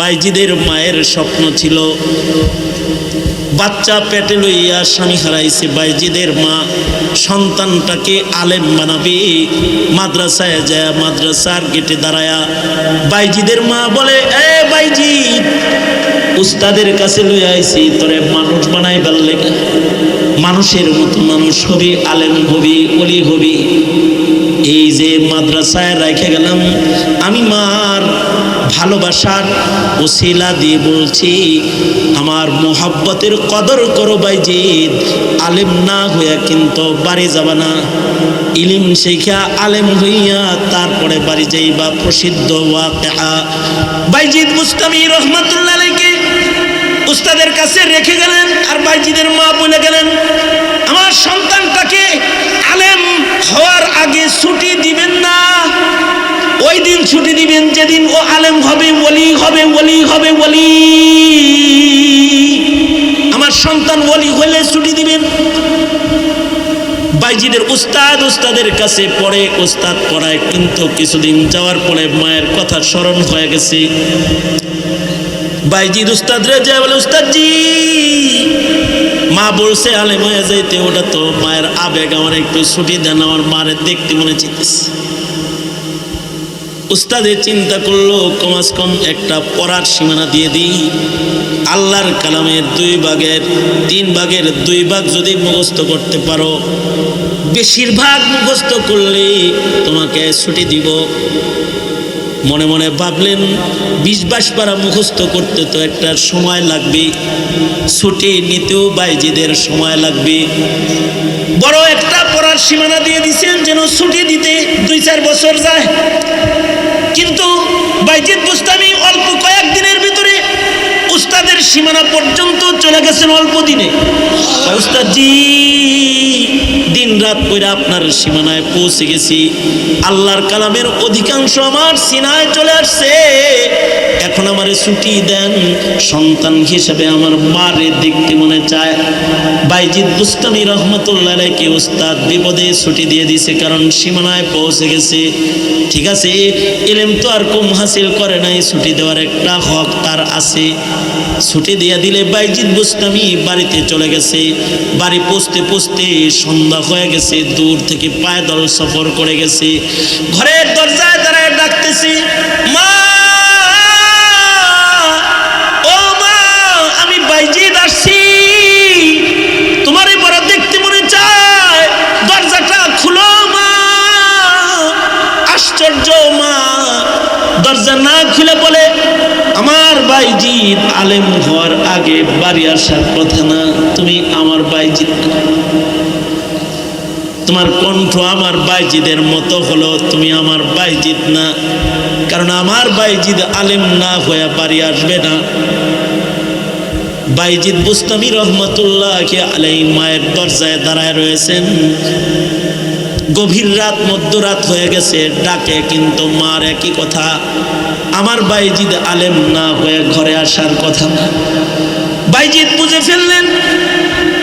বাইজিদের মায়ের স্বপ্ন ছিল বাচ্চা পেটে লইয়া স্বামী হারাইছে। বাইজিদের মা সন্তানটাকে আলেম বানাবে, মাদ্রাসায় যায়, মাদ্রাসার গেটে দাঁড়ায়া বাইজিদের মা বলে, এ বাইজিদ, উস্তাদের কাছে লইয়া আইছি, তোরে মানুষ বানাই বললে, মানুষের মতো মানুষ হবি, আলেম হবি, ওলি হবি। এই যে মাদ্রাসায় রেখে গেলাম, আমি মার ভালোবাসার ওসিলা দিয়ে বলছি, আমার মোহাব্বতের কদর করো বাইজিদ। আলেম না হইয়া কিন্তু বাড়ি যাবা না, ইলিম শিখা আলেম হইয়া তারপরে বাড়ি যাইবা। প্রসিদ্ধ ওয়াকিয়া। বাইজিদ বুস্তামি রহমাতুল্লাহ আলাইহি উস্তাদের কাছে রেখে গেলেন, আর বাইজিদের মা বলে গেলেন, আমার সন্তানটাকে আলেম হওয়ার আগে ছুটি দিবেন না। ওই দিন ছুটি দিবেন যেদিন ও আলেম হবে, ওলি হবে, ওলি হবে, ওলি। আমার সন্তান ওলি হলে ছুটি দিবেন। বাইজিদের উস্তাদের কাছে পড়ে, উস্তাদ পড়ায়, কিন্তু কিছুদিন যাওয়ার পরে মায়ের কথা স্মরণ হয়ে গেছে। বাইজিদ উস্তাদরে যায় বলে, উস্তাদজি, মা বলছে আলেম হয়ে যাইতে, ওটা তো মায়ের আবেগ, আমার একটু ছুটি দেন, আমার মারে দেখতে মনে চাইতেছে। উস্তাদে চিন্তা করলো, কমাস কম একটা পড়ার সীমানা দিয়ে দিই। আল্লাহর কালামের 2 ভাগের 3 ভাগের 2 ভাগ যদি মুখস্থ করতে পারো, বেশিরভাগ মুখস্থ করলে তোমাকে ছুটি দিব। মনে মনে ভাবলেন, 20-22 পারা মুখস্থ করতে তো একটা সময় লাগবে, ছুটি নিতেও বাইজিদের সময় লাগবে। বড় একটা পড়ার সীমানা দিয়ে দিচ্ছেন যেন ছুটি দিতে 2-4 বছর যায়। কিন্তু বাইজিদ বুস্তামি অল্প কয়েকদিনের ভিতরে উস্তাদের সীমানা পর্যন্ত চলে গেছেন, অল্প দিনে। উস্তাদজি, দিন রাত করে আপনার সীমানায় পৌঁছে গেছি, আল্লাহর কালামের অধিকাংশ আমার সিনায় চলে আসছে, এখন আমারে ছুটি দেন, সন্তান হিসেবে আমার মারে দেখতে মনে চায়। বাইজিদ বুস্তামি রহমাতুল্লাহ আলাইহি উস্তাদ বিপদে ছুটি দিয়ে দিছে, কারণ সীমানায় পৌঁছে গেছে। ঠিক আছে, ইলম তো আর কম হাসিল করে নাই, ছুটি দেওয়ার একটা হক তার আছে। ছুটি দিয়ে দিলে বাইজিদ বুস্তামি বাড়িতে চলে গেছে। বাড়ি পৌঁছতে পৌঁছতে সন্ধ্যা হয়ে গেছে, দূর থেকে পায়দল সফর করে গেছে। ঘরের দরজায় দাঁড়ায় ডাকতেছি, মা, ও মা, আমি বাইজিদ আসছি, তোমারে বড় দেখতে মনে চায়, দরজাটা খুলো মা। আশ্চর্য, মা দরজা না খুলে বলে, আমার বাইজিদ আলেম হওয়ার আগে বাড়ি আসার কথা না, তুমি আমার বাইজিদ না। তোমার কণ্ঠ আমার বাইজিদের মতো হলো, তুমি আমার বাইজিদ না, কারণ আমার বাইজিদ আলেম না হয়ে বাড়ি আসবে না। বাইজিদ বুস্তামি রহমাতুল্লাহ আলাইহি মায়ের দরজায় দাঁড়ায় রয়েছেন। গভীর রাত, মধ্যরাত হয়ে গেছে, ডাকে, কিন্তু মার একই কথা, আমার বাইজিদ আলেম না হয়ে ঘরে আসার কথা না। বাইজিদ বুঝে ফেললেন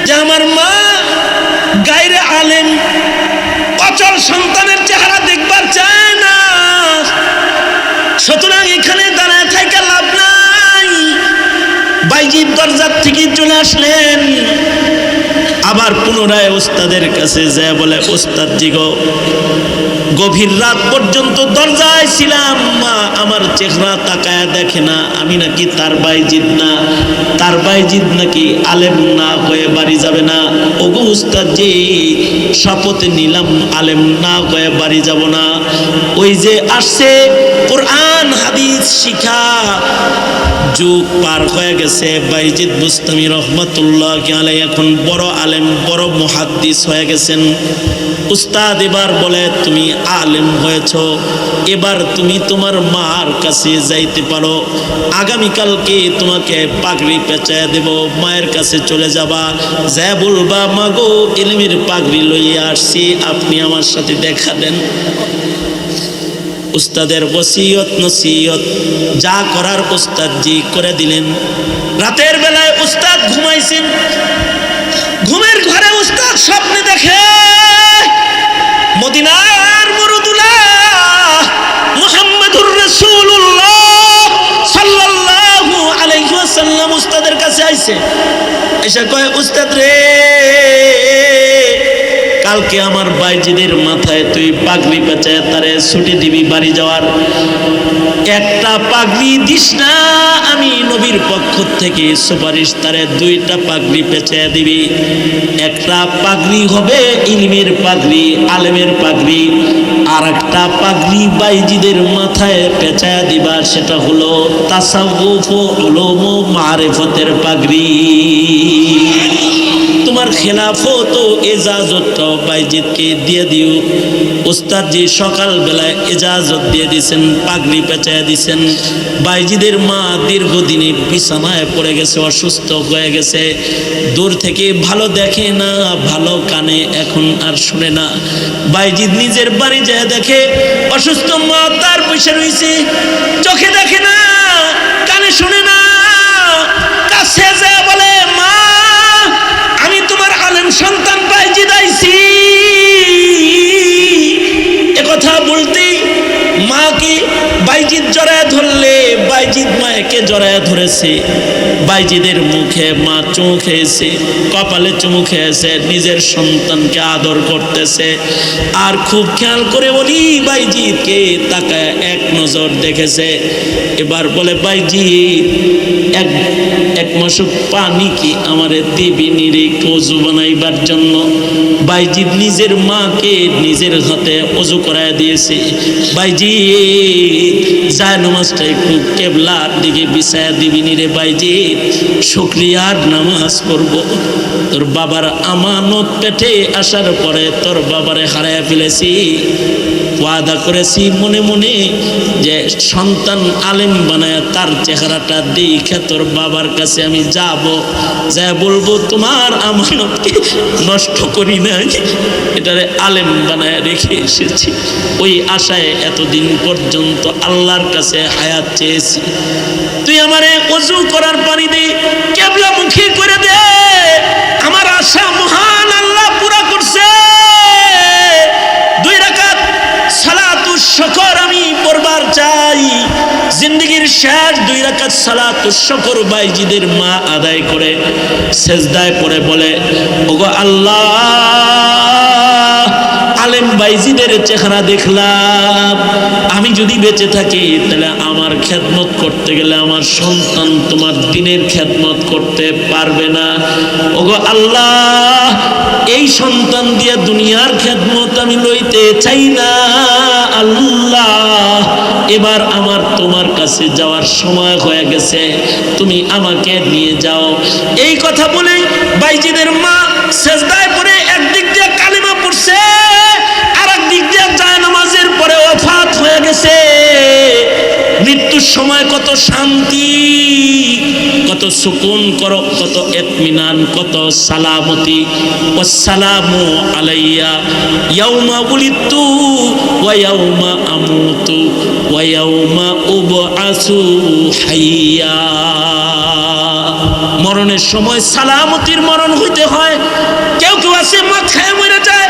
যে আমার মা গায়রে আলেম, অচল সন্তানের চেহারা দেখবার চায় না, সুতরাং এখানে দাঁড়ায় থাকা লাভ নাই। বাইজিদ দরজার থেকে চলে আসলেন, আবার পুনরায় উস্তাদের কাছে যায় বলে, উস্তাদ জি গো, গভীর রাত পর্যন্ত দরজায় ছিলাম, মা আমার চেহারা তাকায় দেখে না, আমি নাকি তার বাইজিদ না, তার বাইজিদ নাকি আলেম না হয়ে বাড়ি যাবে না। ওগো উস্তাদ জি, শপথ নিলাম আলেম না হয়ে বাড়ি যাব না। ওই যে আসছে কোরআন হাদিস শিখা যুগ পার হয়ে গেছে, বাইজিদ বুস্তামি রহমাতুল্লাহ আলাইহি এখন বড় আলেম, বড় মুহাদ্দিস হয়ে গেছেন। উস্তাদ এবার বলে, তুমি আলেম হয়েছ, এবার তুমি তোমার মার কাছে যাইতে পারো, আগামীকালকে তোমাকে পাগড়ি পেঁচায় দেব, মায়ের কাছে চলে যাবা, যা বলবা, মাগো ইলমের পাগড়ি লইয়া আসছি, আপনি আমার সাথে দেখা দেন। উস্তাদের ওসিয়ত নসিয়ত যা করার উস্তাদ জি করে দিলেন। রাতের বেলায় উস্তাদ ঘুমাইছেন, ঘুমের ঘরে উস্তাদ স্বপ্নে দেখে মদিনার মুরুদুল্লাহ মুহাম্মাদুর রাসূলুল্লাহ সাল্লাল্লাহু আইসা কয় উস্তাদ রে, কালকে আমার বাইজিদের মাথায় তুই পাগড়ি পেঁচায় তারে ছুটি দিবি বাড়ি যাওয়ার। একটা পাগড়ি দিস না, আমি নবীর পক্ষ থেকে সুপারিশ তারে দুইটা পাগড়ি পেঁচায় দিবি। একটা পাগড়ি হবে ইলমের পাগড়ি, আলেমের পাগড়ি, আর একটা পাগড়ি বাইজিদের মাথায় পেঁচায় দিবা, সেটা হলো তাসাউফ উলুম মারিফতের পাগড়ি। তোমার খেলাফত ও এজাজতটাও বাইজিদকে দিয়ে দিও। ওস্তাদজি সকাল বেলায় এজাজত দিয়ে দিছেন, পাগড়ি পেঁচায় দিছেন। বাইজিদের মা দীর্ঘদিনে বিছানায় পড়ে গেছে, অসুস্থ হয়ে গেছে, দূর থেকে ভালো দেখে না, ভালো কানে এখন আর শুনে না। বাইজিদ নিজের বাড়ি যায় দেখে অসুস্থ মা তার বসে রয়েছে, চোখে দেখে না, কানে শুনে না। কাছে যায় বলে, মা আমি তোমার আলেম সন্তান বাইজিদ আইছি। একথা বলতেই মাকে বাইজিদ জড়ায় ধরলে, বাইজিদ মাকে জড়ায় ধরেছে। বাইজিদের মুখে মা চুমু খেয়েছে, কপালে চুমু খেয়েছে, নিজের সন্তানকে আদর করতেছে। আর খুব খেয়াল করে বলি, বাইজিদকে তাকায় এক নজর দেখেছে। এবার বলে, বাইজিদ এক মশক পানি কি আমারে দিবি নিরে ওযু বানাইবার জন্য? বাইজিদ নিজের মাকে নিজের হাতে ওযু করায় দিয়েছে। বাইজিদ যায় নামাজটা একটু কেবলার দিকে বিছায়া দিবি নিরে বাইজিদ, শুকরিয়ার নামাজ পড়ব। তোর বাবার আমানত পেটে আসার পরে তোর বাবারে হারায় ফেলেছি। ওয়াদা করেছি মনে মনে যে সন্তান আলেম বানায় তার চেহারাটা দেখে তোর বাবার কাছে আমি যাব, যা বলবো তোমার আমানতকে নষ্ট করি নাই, এটারে আলেম বানায় রেখে এসেছি। ওই আশায় এতদিন পর্যন্ত আল্লাহর কাছে হায়াত চেয়েছি। তুই আমারে ওযু করার পানি দে, কেবলা মুখী করে দে। আমার আশা মহান আল্লাহ পুরা করছে। 2 রাকাত সালাতুশ শুকর আমি পড়বার চাই। জিন্দেগীর শেষ 2 রাকাত সালাতুশ শুকর বাইজিদের মা আদায় করে সেজদায় পড়ে বলে, ওগো আল্লাহ, আলেম বাইজিদের চেহারা দেখলাম, আমি যদি বেঁচে থাকি তাহলে আমার খেদমত করতে গেলে আমার সন্তান তোমার দ্বীনের খেদমত করতে পারবে না। ওগো আল্লাহ, এই সন্তান দিয়ে দুনিয়ার খেদমত আমি লইতে চাই না। আল্লাহ, এবার আমার তোমার কাছে যাওয়ার সময় হয়ে গেছে, তুমি আমাকে নিয়ে যাও। এই কথা বলে বাইজিদের মা সেজদায় পড়ে একদিক দিয়ে কালিমা পড়ছে, আর একদিক দিয়ে যায় নামাজের পরে ওফাত হয়ে গেছে। মৃত্যুর সময় কত শান্তি, কত সুকুন, কত ইতমিনান, কত সালামতি। ওয়াসসালামু আলাইয়া ইয়াউমা উলিদতু ওয়া ইয়াউমা আমুতু ওয়া ইয়াউমা উবআসু হাইয়া। মরণের সময় সালামতির মরণ হইতে হয়। কেউ কেউ আছে মদ খায় মরে যায়,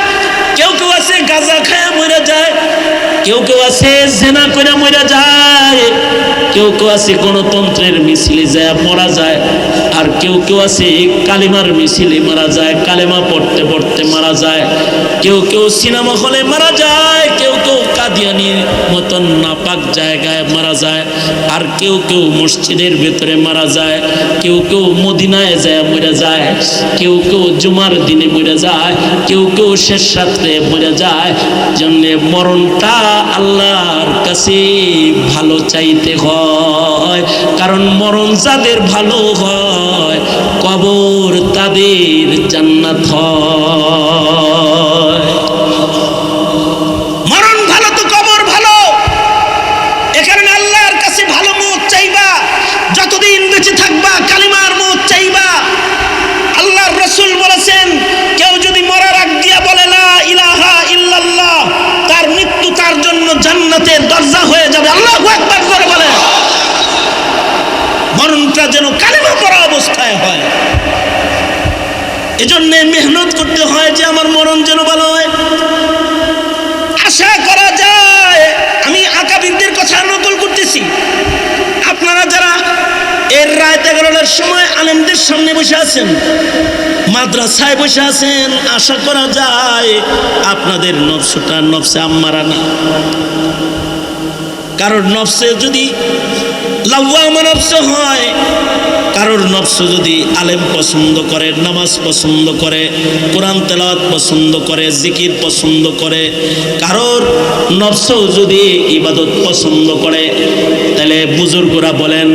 কেউ কেউ আছে গাঁজা খায় মরে যায়, কেউ কেউ আছে জেনা করে মরে যায়, কেউ কেউ আছে গণতন্ত্রের মিছিলে যায় মারা যায়, আর কেউ কেউ আছে কালিমার মিছিলে মারা যায়, কালেমা পড়তে পড়তে মারা যায়, কেউ কেউ সিনেমা হলে মারা যায়, কেউ কেউ কাদিয়ানির মতন নাপাক জায়গায় মারা যায়, আর কেউ কেউ মসজিদের ভেতরে মারা যায়, কেউ কেউ মদিনায় যায় মরে যায়, কেউ কেউ জুমার দিনে মরে যায়, কেউ কেউ শেষ রাত্রে মরে যায়। জন্য মরণটা আল্লাহর কাছে ভালো চাইতে হয়, কারণ মরণ যাদের ভালো হয় কবর তাদের জান্নাত হয়। মরণ ভালো তো কবর ভালো, এ কারণে আল্লাহর কাছে ভালো মওত চাইবা। যতদিন বেঁচে থাকবা কালিমার মওত চাইবা। আল্লাহর রাসূল বলেছেন, কেউ যদি মরার আগ দিয়া বলে লা ইলাহা ইল্লাল্লাহ, তার মৃত্যু তার জন্য জান্নাতের দরজা হয়ে যাবে। আল্লাহু আকবার করে বলে। মরণটা যেন কালিমা পড়া অবস্থায় হয়। এজন্য মেহনত করতে হয় যে আমার মরণ যেন ভালো হয়। আশা করা যায়, আমি আকাবিরদের কথা নকল করতেছি, আপনারা যারা এর রাত 11টার সময় আলেমদের সামনে বসে আছেন, মাদ্রাসায় বসে আছেন, আশা করা যায় আপনাদের নফসটা নফসে আম্মারা না। কারোর নফসে যদি লাওয়ামা নফস হয়, কারোর নফস যদি আলেম পছন্দ করে, নামাজ পছন্দ করে, কোরআন তেলাওয়াত পছন্দ করে, জিকির পছন্দ করে, কারোর নফস যদি ইবাদত পছন্দ করে, তাহলে বুজুর্গরা বলেন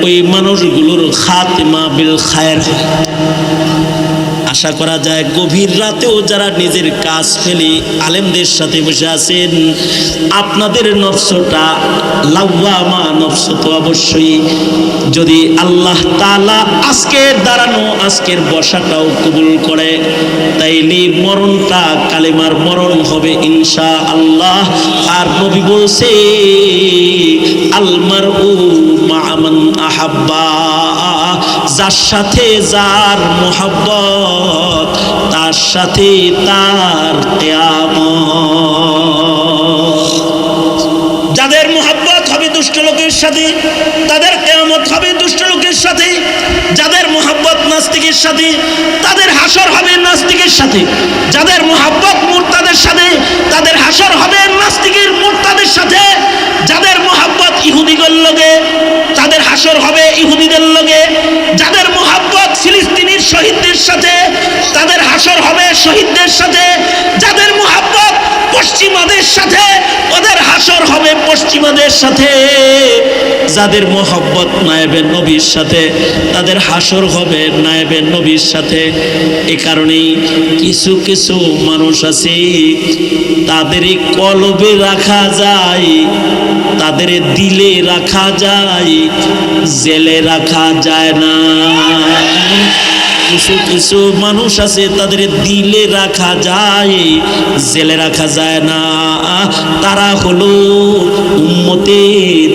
ওই মানুষগুলোর খাতিমা বিল খায়ের হয়। আশা করা যায় গভীর রাতেও যারা নিজের কাজ ফেলে আলেমদের সাথে বসে আছেন, আপনাদের নফসটা লাওয়ামা নফস তো অবশ্যই। যদি আল্লাহ তাআলা আজকের দাঁড়ানো, আজকের বসাটাও কবুল করে, তাইলে মরণটা কালেমার মরণ হবে ইনশাআল্লাহ। আর নবী বলছে আল মারউ মা মান আহাব্বা, যার সাথে যার মোহাব্বত তার সাথে তার কিয়ামত। যাদের মোহাব্বত হবে দুষ্ট লোকের সাথে, তাদের কিয়ামত হবে দুষ্ট লোকের সাথে। যাদের মোহাব্বত নাস্তিকের সাথে, তাদের হাসর হবে নাস্তিকের সাথে। যাদের মোহাব্বত মুরতাদের সাথে, তাদের হাসর হবে নাস্তিকের মুরতাদের সাথে। যাদের মোহাব্বত ইহুদিদের লগে, তাদের হাসর হবে ইহুদিদের লগে। যাদের মোহাব্বত ফিলিস্তিনির শহীদদের সাথে, তাদের হাসর হবে শহীদদের সাথে। যাদের মোহাব্বত পশ্চিমাদের সাথে, ওদের হাসর হবে পশ্চিমাদের সাথে। যাদের মোহাব্বত নায়েবে নবীর সাথে, তাদের হাসর হবে নায়েবে নবীর সাথে। এ কারণেই কিছু কিছু মানুষ আছে, তাদের কলবে রাখা যায়, তাদের দিলে রাখা যায়, জেলে রাখা যায় না। কিছু কিছু মানুষ আছে তাদের দিলে রাখা যায়, জেলে রাখা যায় না। তারা হলো উম্মতের